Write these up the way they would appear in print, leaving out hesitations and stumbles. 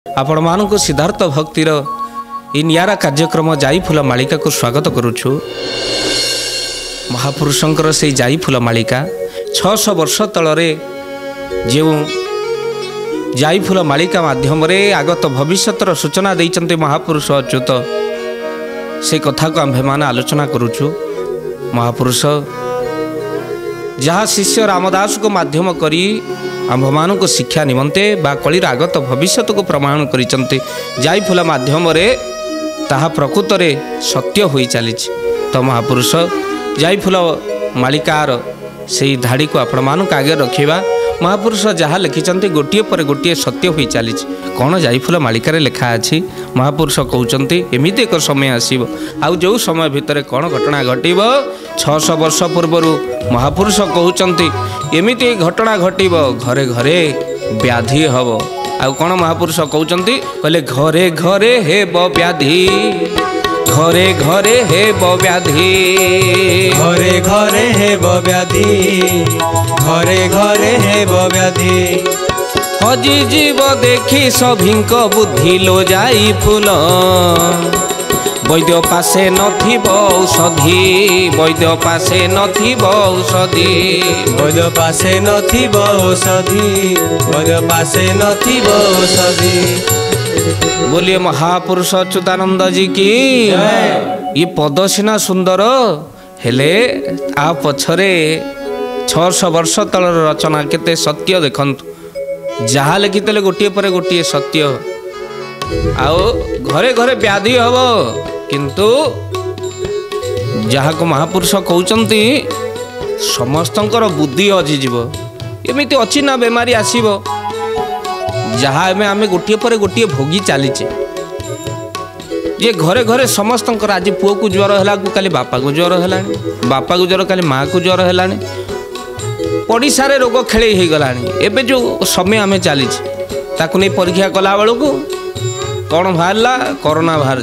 आपण मानक सिद्धार्थ भक्तिर इ नियारा कार्यक्रम जाई फूल मालिका को स्वागत करुछु। महापुरुषंकर से जाई फूल मालिका 600 वर्ष तलरे जो जाई फूल मालिका माध्यम आगत भविष्यतर सूचना देइचंते महापुरुष अच्युत से कथा को आम्भे मान आलोचना करुछु। महापुरुष जहाँ शिष्य रामदास को माध्यम करी आम्भमान को शिक्षा निमंते बा कलिर आगत भविष्य को प्रमाण करिचंते जाई फूल माध्यम ताहा प्रकृत रे सत्य होई चली। तो महापुरुष जाई फूल मालिकार से धाड़ी को आपण मानक आगे रखिबा। महापुरुष जहाँ लिखिंट गोटे पर गोटे सत्य हो चली। कौन जाई फूल मालिकार लिखा अच्छी महापुरुष कहते एमती एक समय आसब आउ जो समय भितर कौन घटना घटब 600 वर्ष पूर्वर महापुरुष कहते एमती घटना घटब घरे घरे व्याधि हम। आउ कौन महापुरुष कहते कहले घरे घरे हेब व्याधि घरे घरे हेब व्याधि घरे घरे हेब व्याधि घरे घरे हेब व्याधि हजी जीव देखी सभिंक बुद्धि लो जाई फूल वैद्य पासे नथिब औषधि वैद्य पासे नथिब औषधि वैद्य पासे नथिब औषधि वैद्य पासे नथिब औषधि। बोलिए महापुरुष अच्युतानंद जी की ये पद सीना सुंदर हेले आ पछरे 600 वर्ष तलर रचना केते सत्य देखंतु जहाँ लिखिते गोटे पर गोटे सत्य। आओ घरे घरे व्याधि हब किंतु जहाँ को महापुरुष कहते समस्तंकर बुद्धि हजिଯିव एमती अच्छी ना बेमारी आसीबो जहाँ आम गोटे पर गोटे भोगी चलीचे ये घरे घरे समस्तंकर आज पुओ को ज्वर है काली बापा को ज्वर है बापा को ज्वर काली माँ को ज्वर है पड़िशारे रोग खेले हो गला। एबे जो समय आम चली ताकू नहीं परीक्षा कला बेलू कौन बाहरला कोरोना बाहर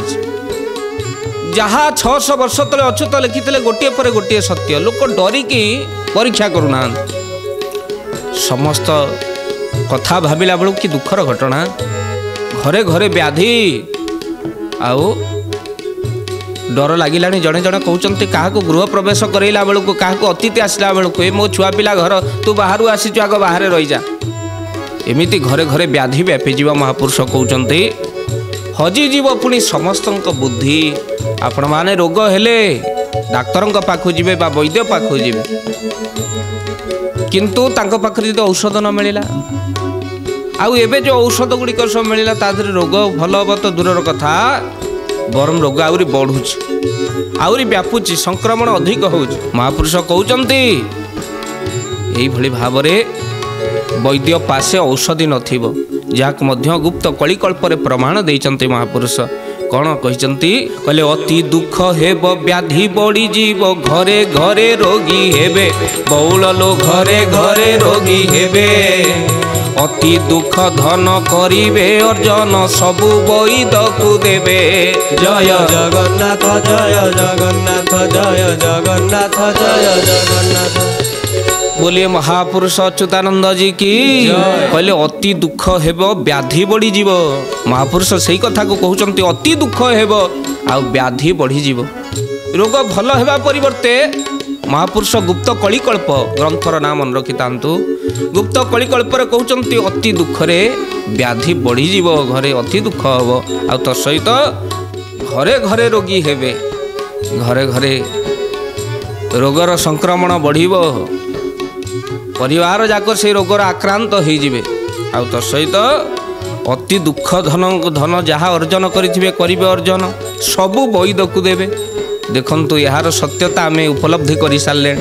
जहाँ 600 वर्ष तले अच्युत लिखिते गोटे पर गोटे सत्य लोक डरिकी परीक्षा करूना समस्त कथा भाविला बेलू कि दुखर घटना घरे घरे व्याधि आउ डर लगिला। जड़े जड़े कहते क्या गृह प्रवेश करला बेलू क्या अतिथि आसला बेलू ए मो छुआ पिला घर तू बाहर आसीचु आग बाहर रही जा एमती घरे घरे व्याधि व्यापीज। महापुरुष कहते हजिजीव पुणी समस्त बुद्धि आपण माने रोग हेले डाक्तर पाखु जीवे बा वैद्य पाखु जीवे किंतु तांको पाखरे जदि औषध न मिलला आउ एबे जो औषध गुड़िक सब मिलला तादरे रोग भल हम तो दूरर कथा बरम रोग आउरी बढ़ुची आउरी व्यापुची संक्रमण अधिक होउची। महापुरुष कहते यही भली भाव वैद्य पासे औषधि नथिबो जाक मध्य गुप्त कलिकल्प प्रमाण देइचंते महापुरुष कौन कहते कहले अति दुख हेब व्याधि बढ़ी जीव घरे घरे रोगी हेबे बहुल लो घरे घरे रोगी हेबे अति दुख धन करिबे अर्जन सबु वैद को देबे। जय जगन्नाथ जय जगन्नाथ जय जगन्नाथ जय जगन्नाथ। बोलिए महापुरुष अच्युतानंद जी की कहले अति दुख हेब व्याधि बढ़ी जीव। महापुरुष सही कथा को कहते अति दुख हेब आ व्याधि बढ़ी जीव रोग भल हेबा परिवर्ते महापुरुष गुप्त कलिकल्प ग्रंथर नाम मन रखि तांतु गुप्त कलिकल्प कहते अति दुखरे व्याधि बढ़ी जीव घरे अति दुख हम आ तो सहित घरे घरे रोगी हेबे घरे घरे रोगर संक्रमण बढ़िबो परिवार जाक से रोगर आक्रांत होइजिबे आ तो सहित अति दुख धन जहाँ अर्जन करेंगे अर्जन सबू वैद को देवे। देखंतु यार सत्यता आम उपलब्धि कर सारे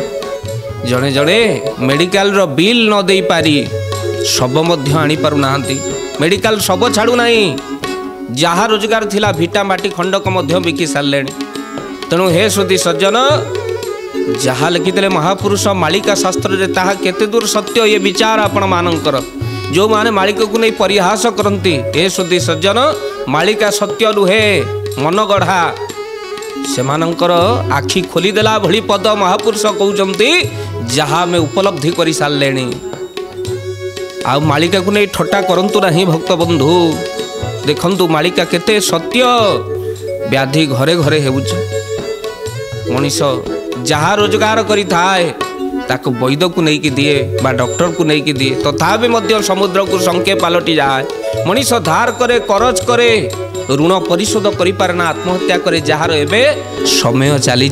जड़े जड़े मेडिकल रो बिल न दे पारी सब आनी पारु नाहंती मेडिकल सब छाड़ू नहीं जहाँ रोजगार थिला भिटा माटी खंडक बिकी सारे। तेणु हे श्रुति सज्जन जहाँ लिखिते महापुरुष मालिका शास्त्र रे ताहा केते दूर सत्य ये विचार आपण मानकर जो माने मालिक को नहीं परिहास करती हे श्रुति सज्जन मालिका सत्य रुहे मन गढ़ा से मानकर आखि खोलीदेला भली पद महापुरुष कहते जहाँ में उपलब्धि कर सारे आ मालिका को नहीं ठट्टा करंतु नहीं भक्त बंधु देखंतु मालिका केते सत्य व्याधि घरे घरे हेउछ मनीष जहाँ रोजगार करी थाए ताको वैद को नहीं दिए बा डॉक्टर को नहीं दिए तथापि मध्य समुद्र को संख्य पलटि जाए मनीष धार करे करज करे ऋण परिशोध करि पारना आत्महत्या करे जार एबे समय चली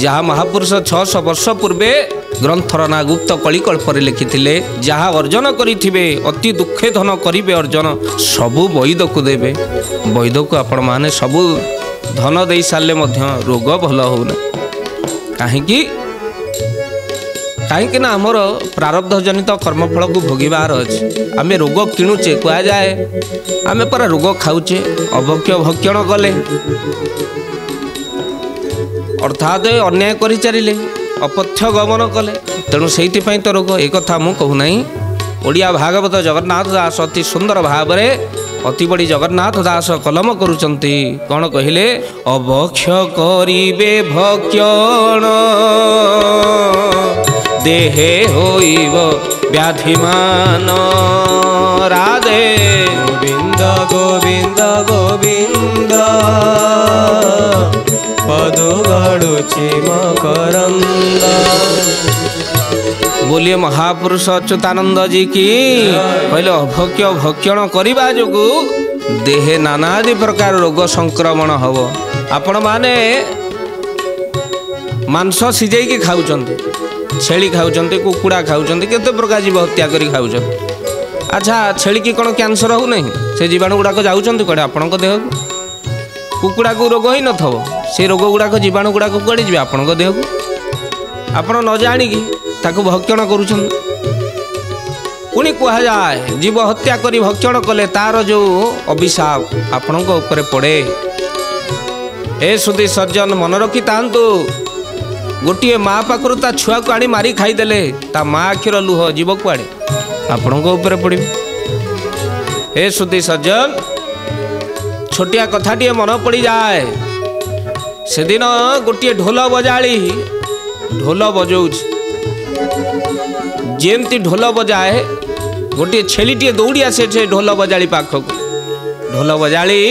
जहाँ महापुरुष 600 वर्ष पूर्वे ग्रंथर ना गुप्त कलिकल्प लिखिथिले जहाँ अर्जन करिथिबे अति दुखे धन करिवे अर्जन सबु वैद को देवे वैद को आपण माने सबु धन दे सारे रोग भल होना कहीं कहीं ना आमर प्रारब्ध जनित कर्मफल को भोगवार अच्छे आम रोग किणुचे कह जाए आम पर रोग खाऊचे अभक्ष्य भक्षण कले अर्थात अन्याय कर चलिले अपथ्य गमन कले तेणु से तो रोग एक कथा मु कहूना ओडिया भागवत जगन्नाथ दास अति सुंदर भाव अति बड़ी जगन्नाथ दास कलम करुचंती कौन कहले अभक्ष करिबे भक्षण देहे होइब व्याधिमान राधे गोविंद गोविंद गोविंद पदु गड़ुछि मकरंद। बोलिए महापुरुष अच्युतानंद जी की कहले अभक्ष्य भक्षण करने जोगु देहे नानादि प्रकार रोग संक्रमण हम आपण माने मांस सिझे खाऊंट छेली खाऊंट कुकुड़ा खाऊंट केते प्रकार जीव हत्या करी खाऊंट अच्छा छेली की कौन कैंसर हो नहीं से जीवाणु गुड़ाक जाऊँच कड़े आपण देह को कुकुड़ा को रोग ही न से रोग गुड़ाक जीवाणु गुड़ाक कड़े जी आपण देह को आपण न जाणिकी ताकू भक्षण करुछन पुणी कह जाए जीव हत्या करी भक्षण कले तार जो अभिशाप आपण ऊपर पड़े ए सुधी सज्जन मन रखी तांतु गोटे माँ पाखर ता छुआ को आनी मारी खाईदेले ता माँ आखिर लुह जीव कुआड़े आपण ऊपर पड़े ए सुधी सज्जन छोटिया कथाटी मन पड़ी जाए से दिन गोटे ढोल बजाड़ी ढोल बजाऊँ जेमती ढोल बजाए गोटे छेलीटे दौड़ी आसे ढोल बजाड़ी पाखक ढोल बजाड़ी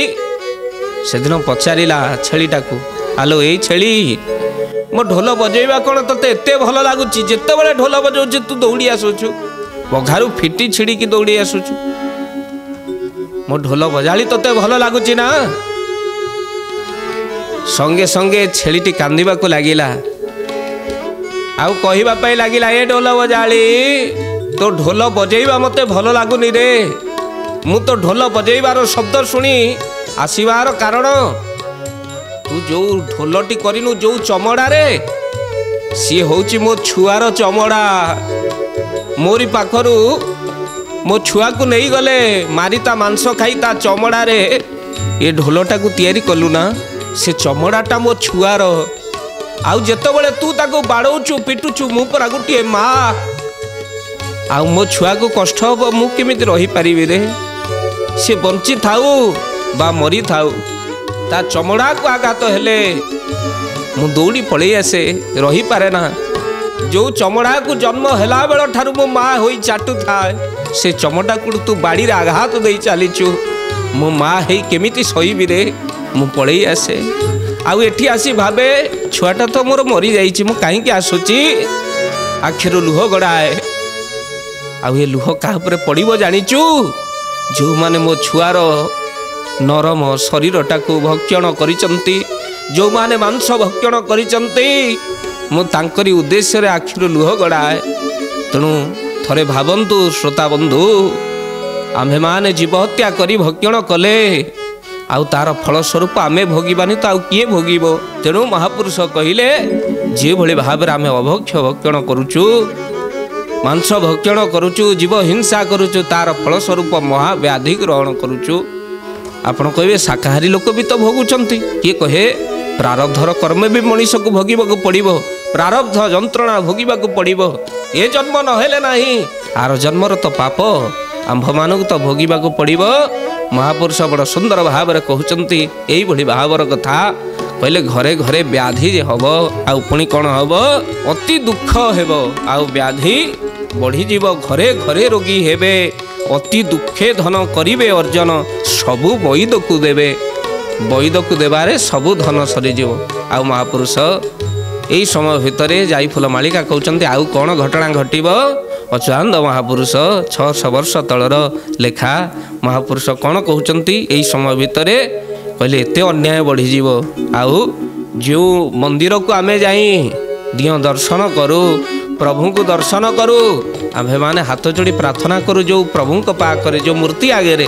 से दिन पचारा छेलीटा को आलो ए छेली मो ढोल बजेबा कौन तोते एत भल लगुच जिते बड़े ढोल बजाऊ तू दौड़ी आसुचु पघारू फिटी छिड़ी दौड़ी आसुचु मो ढोल बजाड़ी तोते भल लगुच ना संगे संगे छेलीटी कांदिबा को लागिला आउ कहवाई लगिला ए ढोल बजाड़ी तो ढोल बजेबा मते भल लगुनि रे मु तो ढोल बजेबार शब्द शुणी आसबार कारण तू जो ढोलटी करिनु जो चमड़ा रे सी होची मो छुआर चमड़ा मोरी पाखरु मो छुआ को नहीं गले मारी ता मांस खाई ता चमड़ा रे ये ढोलटा को तैयारी कलु ना से चमड़ाटा मो छुआर आउ जेतबेले तू ताको बाड़ौचु पिटुचु मु पर गोटे माँ आउ मो छुआ को कष्ट हम मु केमिति रही पारिबे रे से बंची थाऊ बा मरी थाऊ ता चमड़ा को आघात हेले मु दौड़ी पड़े आसे रही पारे ना जो चमड़ा को जन्म हेला बेल ठारू मो माँ होई चाटू थाए से चमड़ा को तू बाड़ी रे आघात दे चलीचु मो माँ हे केमिति सहीबी रे मु पड़े आसे आउ एठी आसी भाबे छुआटा तो मोर मरी जाइछि मु काहींके आसुची आखिरु लुह गड़ाए आउ ये लुह का ऊपर पड़िबो जानिचु जो माने मो छुआर नरम शरीरटा को भक्षण करिचंती जो माने मांस भक्षण करिचंती मु तांकरी उद्देश्य रे आखिरु लुह गड़ाए तेणु थरे भावंतु श्रोता बंधु आम्भे माने जीव हत्या करी भक्षण कले आउ तार फलस्वरूप आमे भोगिबानी तो आउ किए भोगिबो तेणु महापुरुष कहिले जे भली भाबरे आमे अभक्ष्य भक्षण करूचु मांस भक्षण करूचु जीव हिंसा करूचु तार फलस्वरूप महाव्याधि ग्रहण करूचु आपण कहबे शाकाहारी लोक भी तो भोगुचंती किए कहे प्रारब्धर कर्म भी मनीष को भोगिबाकू पड़िबो प्रारब्ध जंत्रणा भोगिबाकू पड़िबो ए जन्म नहेले नाही आर जन्मर तो पाप आंभ मानक तो भोगिबाकू पड़िबो महापुरुष बड़ सुंदर भाव में कहते यही भावर कथा कहले घरे घरे व्याधि हम आउ पुणी कौन हम अति दुख हेब आउ व्याधि बढ़ीज घरे घरे रोगी हेबे ଅତି ଦୁଃଖେ ଧନ କରିବେ ଅର୍ଜନ ସବୁ ବୈଦକୁ ଦେବେ। ବୈଦକୁ ଦେବାରେ ସବୁ ଧନ ସରିଯିବ। ଆଉ ମହାପୁରୁଷ ଏଇ ସମୟ ଭିତରେ ଯାଇ ଫୁଲମାଳିକା କହୁଛନ୍ତି ଆଉ କ'ଣ ଘଟଣା ଘଟିବ? ଅଚ୍ୟୁତାନନ୍ଦ ମହାପୁରୁଷ 600 ବର୍ଷ ତଳର ଲେଖା। ମହାପୁରୁଷ କ'ଣ କହୁଛନ୍ତି ଏଇ ସମୟ ଭିତରେ? କହିଲେ ଏତେ ଅନ୍ୟାୟ ବଢ଼ିଯିବ। ଆଉ ଯେଉଁ ମନ୍ଦିରକୁ ଆମେ ଯାଇ ଦିଅ ଦର୍ଶନ କରୁ, ପ୍ରଭୁଙ୍କୁ ଦର୍ଶନ କରୁ, ଆମ୍ଭେମାନେ ହାତ ଯୋଡ଼ି ପ୍ରାର୍ଥନା କରୁ ଯେଉଁ ପ୍ରଭୁଙ୍କ ପାଖରେ ଯେଉଁ ମୂର୍ତ୍ତି ଆଗରେ,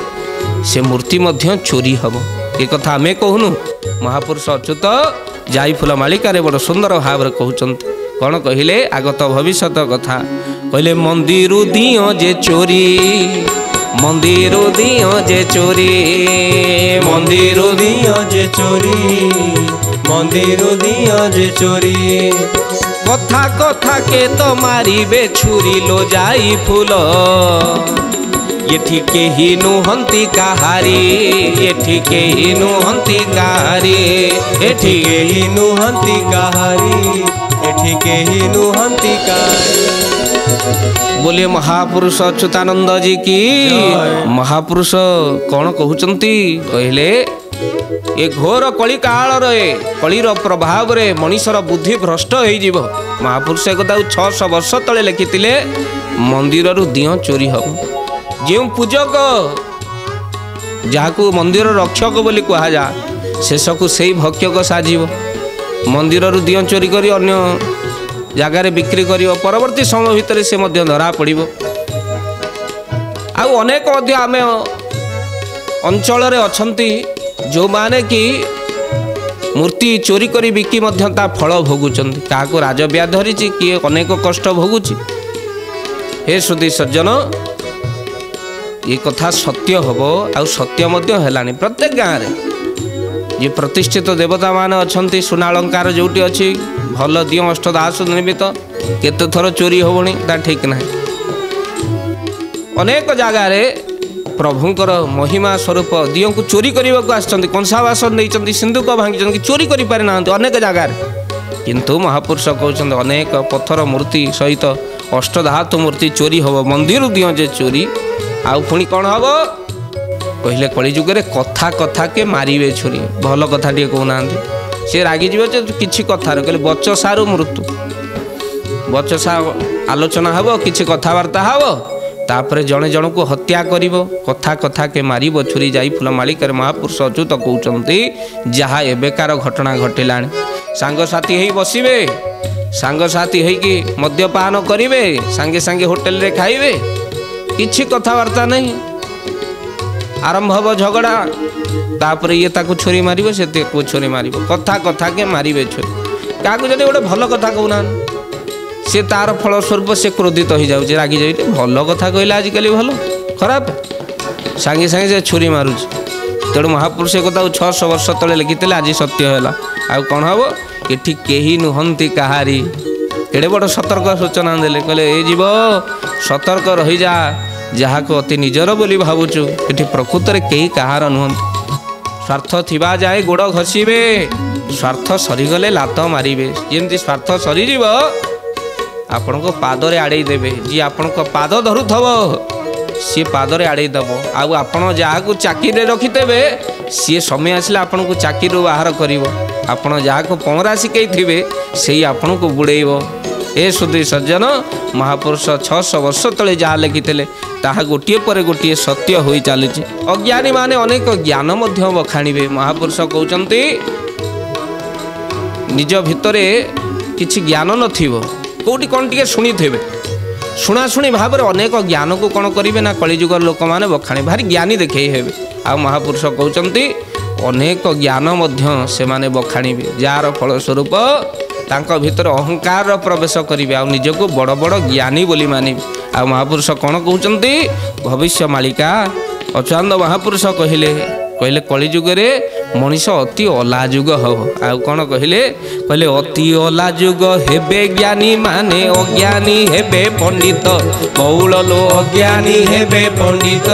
ସେ ମୂର୍ତ୍ତି ମଧ୍ୟ ଚୋରି ହେବ। ଏ କଥା ଆମେ କହୁନୁ। ମହାପୁରୁଷ ଅଚ୍ୟୁତ ଯାଇ ଫୁଲମାଳିକାରେ ବଡ଼ ସୁନ୍ଦର ଭାବରେ କହୁଛନ୍ତି। କ'ଣ କହିଲେ? ଆଗତ ଭବିଷ୍ୟତ କଥା କହିଲେ ମନ୍ଦିର ଦିଅ ଯେ ଚୋରି, ମନ୍ଦିର ଦିଅ ଯେ ଚୋରି, ମନ୍ଦିର ଦିଅ ଯେ ଚୋରି, ମନ୍ଦିର ଦିଅ ଯେ ଚୋରି। କଥା କଥା କେ ତ ମାରିବେ ଛୁରୀ ଲୋ ଯାଇ ଫୁଲ, ଏଠି କେହି ନୁହନ୍ତି କାହାରି, ଏଠି କେହି ନୁହନ୍ତି କାହାରି, ଏଠି କେହି ନୁହନ୍ତି କାହାରି, ଏଠି କେହି ନୁହନ୍ତି କାହାରି। बोले महापुरुष अच्युतानंद जी की। महापुरुष कौन कहते कहले ए घोर कली काल कलीर प्रभाव रे मनीषर बुद्धि भ्रष्ट हो। महापुरुष एक 600 वर्ष तले लिखिले मंदिर रु दियो चोरी हम। जो पूजक जहाँ मंदिर रक्षक बोली कह जा शेषक से भक्षक साजिब। मंदिर रु दियो चोरी करी अन्य जगार बिक्री करियो परवर्ती समय भितर से धरा पड़िबो। आउ अनेक आम अंचल अछंती जो माने कि मूर्ति चोरी करी बिकी ता फल भोगुचंती। क्या राजव्या धरी किए अनेक कष्ट भोगुची। हे सुधी सज्जन ये कथा सत्य हबो आउ सत्य मध्य हेलानी। प्रत्येक गाँव में ये प्रतिष्ठित देवता मान अच्छा सुना अलंकार जोटी अच्छी भल दियो अष्टदास निर्मित केते थर चोरी होबनी ता ठीक ना। अनेक जगार प्रभुंकर महिमा स्वरूप दियो को चोरी करने को आसचंती कंसावासन नहीं सिंधुक भांगी चोरी करि पारि ना अनेक जगार। किंतु महापुरुष कहते अनेक पत्थर मूर्ति सहित अष्टधातु मूर्ति चोरी हम। मंदिर दियो जे चोरी आउ पुणी कौन हम कहले कलिजुगे कथा कथा के मारे छुरी। भल कथा टे कहना सी रागिज कि कथार कहले बचसारू मृत्यु बचसा आलोचना हम कि कथबार्ता हम तापर जड़े जन को हत्या कर कथा कथा के मार छुरी जाई फुलमालिकार। महापुरुष अच्युत कहते जहाँ एबेकार घटना घटिला सांगसाथी हो बसवे सांगसाथी होइकी मद्यपान करेंगे सांगे सांगे होटेल रे खाइबे किछि कथबार्ता नहीं आरंभ हम झगड़ा तापर ये ताकू छोरी मारिबो से ताकू छोरी मारिबो कथा कथा के मारिबे छोरी। क्या जब गोटे भल कथा कहना सी तार फलस्वरूप से क्रोधित हो जाऊे रागी जाए भल कथा कहला आजिकल भल खराब सांगे सांगे से छुरी मारुच। तेणु महापुरुष एक 600 वर्ष तले लिखिते आज सत्य है। आउ कौन हम ये कहीं नुहंती कहारी केड़े बड़ सतर्क सूचना देले कहले ए जीव सतर्क रही जा जहाँ को अति निजर बोली भावुचु ये प्रकृत में कहीं कहार नुहंती। स्वार्थ थिबा जाए गोड़ घसीबे स्वार्थ सरीगले लात मारिबे। जमी स्वार्थ सरीज आपण को पादरे आड़े देवे जी आपण को पाद धरुथब सी पादरे आड़े दब। आउ आपण जहाँ को चाकरी रखिथे सी समय आसला आपण को चाकरी बाहर करिवो। आपण जहाँ को पहरा शिखई थे से आपण को बुड़ेब। ए सुधी सज्जन महापुरुष 600 वर्ष तले जहाँ लिखिते ताहा गोटे पर गोटे सत्य हो चली। अज्ञानी माने अनेक ज्ञान बखाणिबे। महापुरुष कहते निज भितरे किछि ज्ञान नथिबो कोटी कौन टे शुणी थे शुणा शुणी भाव में अनेक ज्ञान को कौन करेंगे ना कलिजुगर लोक मैंने बखाणी भारी ज्ञानी देखे हे। आ महापुरुष कहते अनेक ज्ञान से माने बखाणीबे जार फलस्वरूप तांको भीतर अहंकार प्रवेश करेंगे आ निजको बड़ बड़ ज्ञानी बोली मानिबे। आ महापुरुष कौन कहते भविष्य मालिका अच्युतानंद महापुरुष कहले कहले कलिजुगे मनीष अति अलाजुग हम। आ कौन कहले कहले अति अलाजुग हेबे ज्ञानी माने अज्ञानी हेबे पंडित बहुल लो अज्ञानी हेबे पंडित।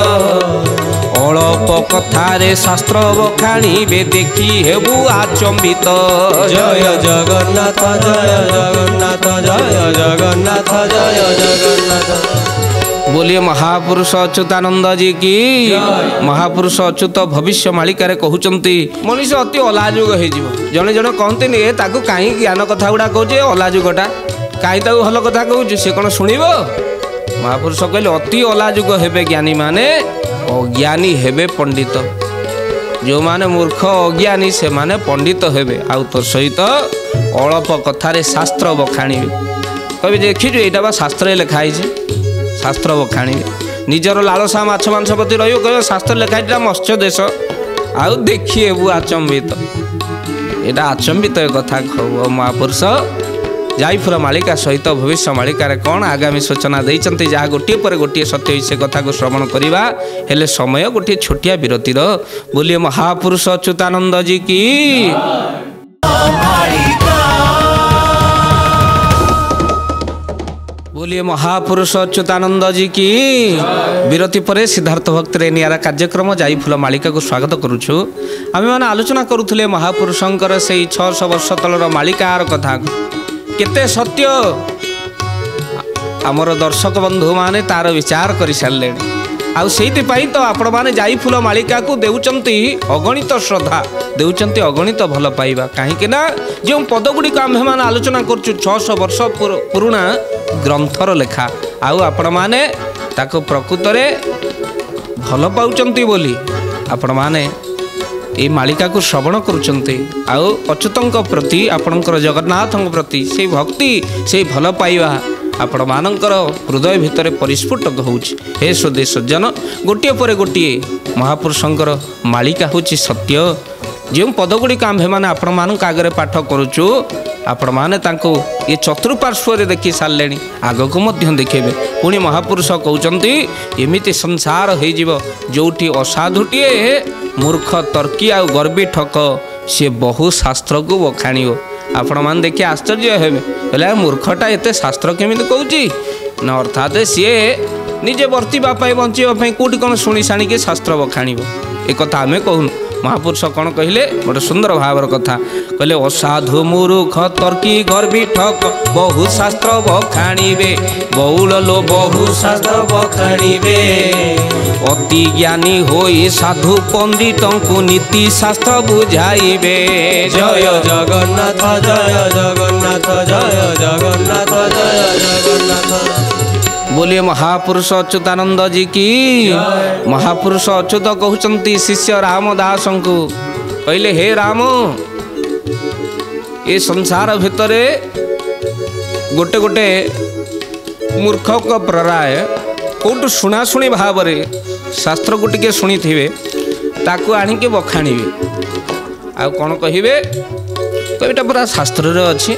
अल्प कथारे शास्त्र बखाणीबे देखी हेबु आचंबित। जय जगन्नाथ जय जगन्नाथ जय जगन्नाथ जय जगन्नाथ। बोलिए महापुरुष अच्युतानंद जी की। महापुरुष अच्युत भविष्य मालिका कहते मनीष अति अलाजुग हो जड़े जड़े कहते कहीं ज्ञान कथा गुड़ा कहे अलाजुगटा कहीं भल कथा कहूँ सी कौन शुण। महापुरुष कहले अति अलाजुग हेबे ज्ञानी माने अज्ञानी हेबे पंडित जो माने मूर्ख अज्ञानी से माने पंडित हेबे आउ तो सहित अल्प कथार शास्त्र बखाणी कभी देखीजु यहाँ शास्त्र लिखाई शास्त्र बखाणी निजर लालसा माछ मांस प्रति रही कह शास्त्र लिखाई मत्स्य देश आउ देखिए बु आचंबित यहाँ आचंबित कथा कहू महापुरुष जायफुल मालिका सहित भविष्य मालिका कौन आगामी सूचना देते जहाँ गोटे पर गोटे सत्य से कथा को श्रवण करवा हेले समय गोटे छोटिया विरतिर। बोलिए महापुरुष अच्युतानंद जी की। बोलिए महापुरुष अच्युतानंद जी की। विरति पर सिद्धार्थ भक्त रे नियारा कार्यक्रम जायफुल मालिका को स्वागत करुछु। आम मैंने आलोचना करुले महापुरुषंकर से 600 वर्ष तलर मालिकार कथा केते सत्य आमर दर्शक बंधु माने तार विचार कर सारे आउ से तो आपण मैंने जायफुल मालिका को देउचंती अगणित श्रद्धा देउचंती अगणित भल पाइबा कहीं जो पदगुड़िक आम मैंने आलोचना करुँ 600 वर्ष पुराणा ग्रंथर लेखा आउ आपण मैंने ताको प्रकृत भल पाउचंती बोली आपण मैंने ये मालिका को श्रवण करुचंती आउ अच्युतों प्रति आपणकर जगन्नाथों प्रति से भक्ति से भल पाइबा आपण मानकर हृदय भितर परिस्फुट होउछि। हे स्वदेश सज्जन गोटे पर गोटे महापुरुषंकर मालिका होछि सत्य जो पदगुड़िक आम्भे मैंने आपण मान आगे पाठ करुचु आपण मैंने ये चतुर्पार्श्व देखी सारे आग को देखेबे पुणी महापुरुष कहते एमिति संसार हो जोटी असाधुटीए मूर्ख तर्की आ गर्वी ठक सी बहु शास्त्र को बखाण आपण मैंने देखिए आश्चर्य हे मूर्खटा एत शास्त्र केमी कहूँ ना अर्थात सी निजे वर्तीवाई बचाई कौटी कौन शुणी शाणी शास्त्र बखाण एक आम कहूँ। महापुरुष कौन कहले गोटे सुंदर भावर कथा कहले असाधु मूर्ख तर्की गर्वी ठक बहु शास्त्र बखाणीबे बहुल लो बहु शास्त्र बखाणीबे अति ज्ञानी होई साधु पंडितंकु नीति शास्त्र बुझाइबे। जय जगन्नाथ जय जगन्नाथ जय जगन्नाथ जय जगन्नाथ। बोलिए महापुरुष अच्युतानंद जी की। महापुरुष अच्युत कहते शिष्य रामदास को कहले हे राम ये संसार भितर गोटे गोटे मूर्ख को प्रराय कौटू शुणाशुणी भाव शास्त्र को टिके शुणी थे ताकू आणिके बखाणीबे आ कौन कहिबे कविटा पूरा शास्त्र अच्छी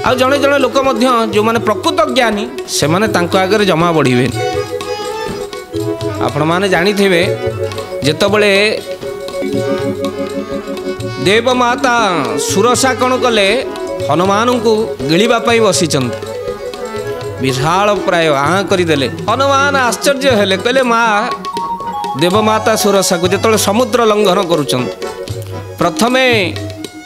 आ जड़े जड़े लोक जो माने प्रकृत ज्ञानी से माने तांको आगे जमा बढ़े आपण माने जानी थे जेतबले देवमाता सुरसा कौन कले हनुमान को गिलिबा पाई बसीचंत विशाल प्राय आँ करदेले हनुमान आश्चर्य हेले कहले माँ देवमाता सुरसा को जो समुद्र लंघन करुचंत प्रथमे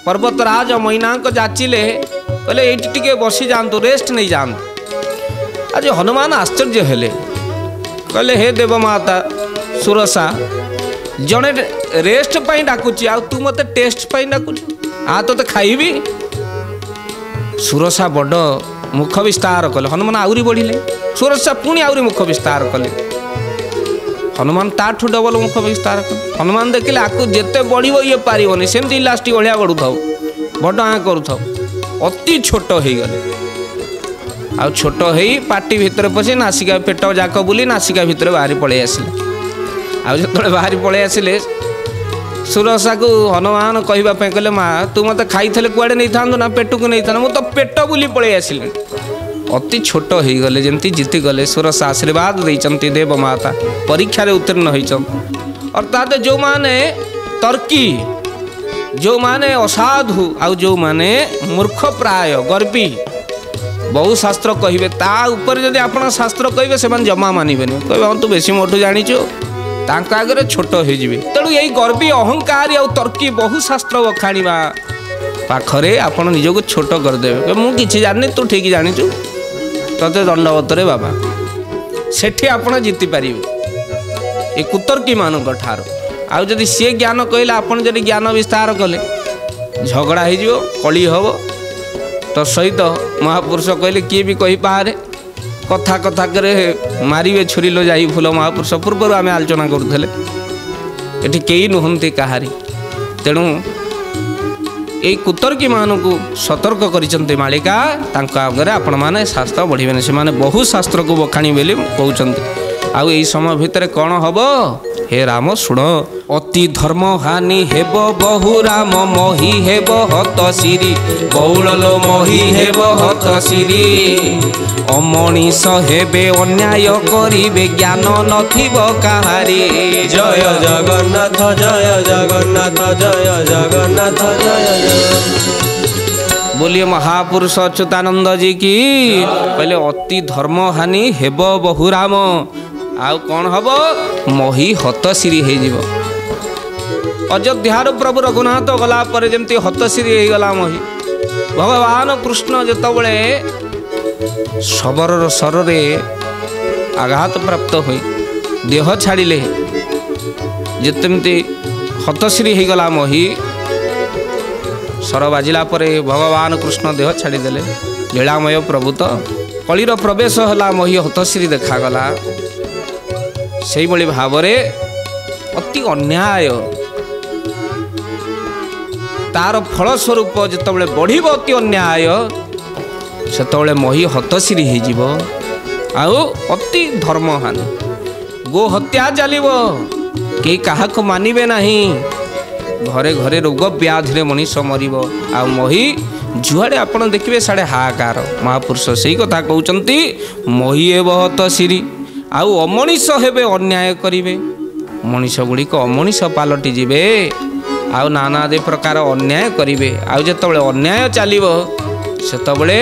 पर्वतराज मैनाक जाचिले कहले ये टिके बसी जातु रेस्ट नहीं जातु आज हनुमान आश्चर्य हेले कहले हे देवमाता सुरसा जड़े रेस्ट पाई डाकुची आ तू मते टेस्ट पाई डाकुच आ तो खाइबी। सुरसा बड़ मुख विस्तार कले हनुमान आउरी बढ़िले सुरसा पुणी आउरी मुख विस्तार कले हनुमान ताठू डबल मुख विस्तार कले हनुमान देखिले आकु जेते बढ़िबो ये पारिबोनी सेमती इलास्टिक भलिया बढ़ुथाउ बड़ आ करुथाउ अति छोट हो गले आ छोट हो पाटी भितर पशि नासिका पेट जाक बुली नासिका भितर बाहरी पलि आसिले आ जो बाहरी पलि आसिले सुरसा को हनुमान कहवाई कहले माँ तू मत खाई कुआड़े नहीं था ना पेट को नहीं था तो पेट बुली पलि आसिले अति छोट हो गले जमती जीति गले सुरसा आशीर्वाद देते देवमाता परीक्षा उत्तीर्ण होती अर्थात जो माने तर्की जो माने असाधु आ जो माने मूर्ख प्राय गर्वी बहु शास्त्र कहे ता ऊपर जदि आपण शास्त्र कहे से जमा मानबे कहे हाँ तू बेसी मोठू जाचु आगे छोट हो तेणु यही गर्वी अहंकार आ तर्की बहु शास्त्र बखाणीवा पाखरे आपण निजको छोट करदे मुझे जानी तू ठीक जाचु ते दंडवत रे बाबा सेठी आपण जीति पारिबे ए कुतर्की मानक ठार आउ जदि सी ज्ञान कहले आपण जदि ज्ञान विस्तार कले झगड़ा हो कली हम तो सहित महापुरुष कहले किए भी कही पारे कथा कथा करे मारे छुरी लो जाई फूल महापुरुष पूर्व आम आलोचना करूँ ये कई नुहति कहारी तेणु यही कुतर्की मान को सतर्क कर मालिका आगे आपण मैंने शास्त्र बढ़े से बहु शास्त्र को बखाणी बोली कहते आउ यही समय भितर कौन हम हे राम शुण अति धर्म हानि हेब बहु राम मही हेब हत सिरी बौल मही हेब हत सिरी अमनीष हेबे अन्याय करिबे ज्ञान नथिब काहारी। जय जगन्नाथ जय जगन्नाथ जय जगन्नाथ जय जगन्नाथ। बोलिए महापुरुष अच्युतानंद जी की पहले अति धर्म हानि हेब बहु राम आउ कौन हम मही हतशिरी हो अयोध्यार प्रभु रघुनाथ गला पर जमती हतशिरी हो गला मही भगवान कृष्ण जितेबले शबर सरे आघात प्राप्त हो देह छाड़िले जितमती हतशिरी हो गला मही सर बाजिला परे भगवान कृष्ण देह छाड़ीदे लीलामय प्रभु तो कलिर प्रवेश है मही हतशिरी देखागला से भाव अति अन्याय तार फलस्वरूप जिते बढ़ अति अन्याय से मही हतशिरी हो अति धर्महानि गो हत्या चलो कई क्या मानवे ना घरे घरे रोग व्याधि मनीष मर मही जुआड़े आप देखिए साढ़े हाहाकार महापुरुष से कथा कहते मही एवं हतशिरी आउ अमनीष हेबे अन्याय करिवे मनीष गुड़िक अमनीष पालटि जिवे आउ नानादि प्रकार अन्याय करिवे आउ जेतबले अन्याय चलिवो सेतबले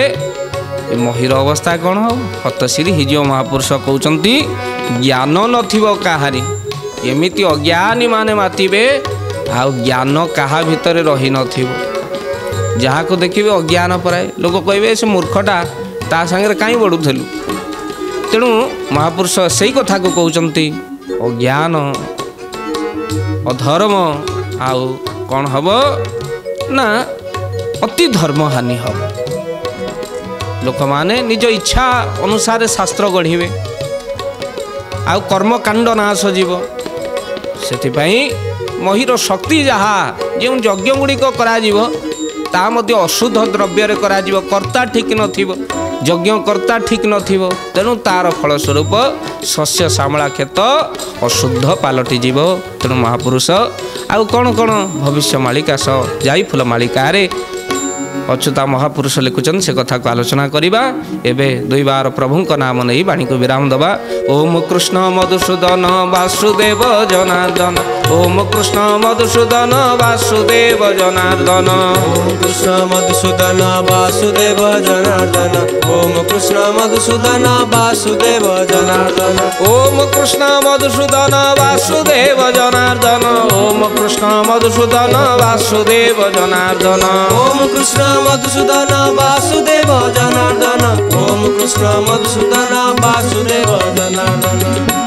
महीर अवस्था कौन हो हतशिरी हिजो महापुरुष कहते ज्ञान नथिबो काहारी एमिति अज्ञानी माने मातिबे आउ ज्ञान कहा भितर रही नथिबो जहाँ को देखिए अज्ञान पराए लोक कहबे से मूर्खटा ता संगे काई बढ़ुथलु तेणु महापुरुष से कथा को कहते अज्ञान अधर्म आउ कौन हम ना अति धर्म हानि हम लोक माने निज इच्छा अनुसार शास्त्र गढ़े आउ कर्मकांड नाश जीव से महीर शक्ति जहाँ जो यज्ञ गुड़िक ता मध्य अशुद्ध द्रव्य कर्ता ठीक नथिबो यज्ञकर्ता ठीक नथिबो तेणु तार फलस्वरूप शस्य श्यामला खेत अशुद्ध पालटि जीव तेणु महापुरुष आउ कौन कौन भविष्य मालिका सह जाई फूल मालिका रे अच्युता महापुरुष लिखुचन से कथा को आलोचना करवा एबे दुई बार प्रभु का नाम नहीं वाणी को विराम दबा। ओम कृष्ण मधुसूदन वासुदेव जनार्दन ओम कृष्ण मधुसूदन वासुदेव जनार्दन ओम कृष्ण मधुसूदन वासुदेव जनार्दन ओम कृष्ण मधुसूदन वासुदेव जनार्दन ओम कृष्ण मधुसूदन वासुदेव जनार्दन ओम कृष्ण मधुसूदन वासुदेव जनार्दन ओम कृष्ण मधुसूदन वासुदेव जनार्दन ओम कृष्ण मधुसूदन वासुदेव जनार्दन।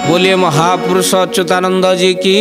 बोलिए महापुरुष अच्युतानंद जी की।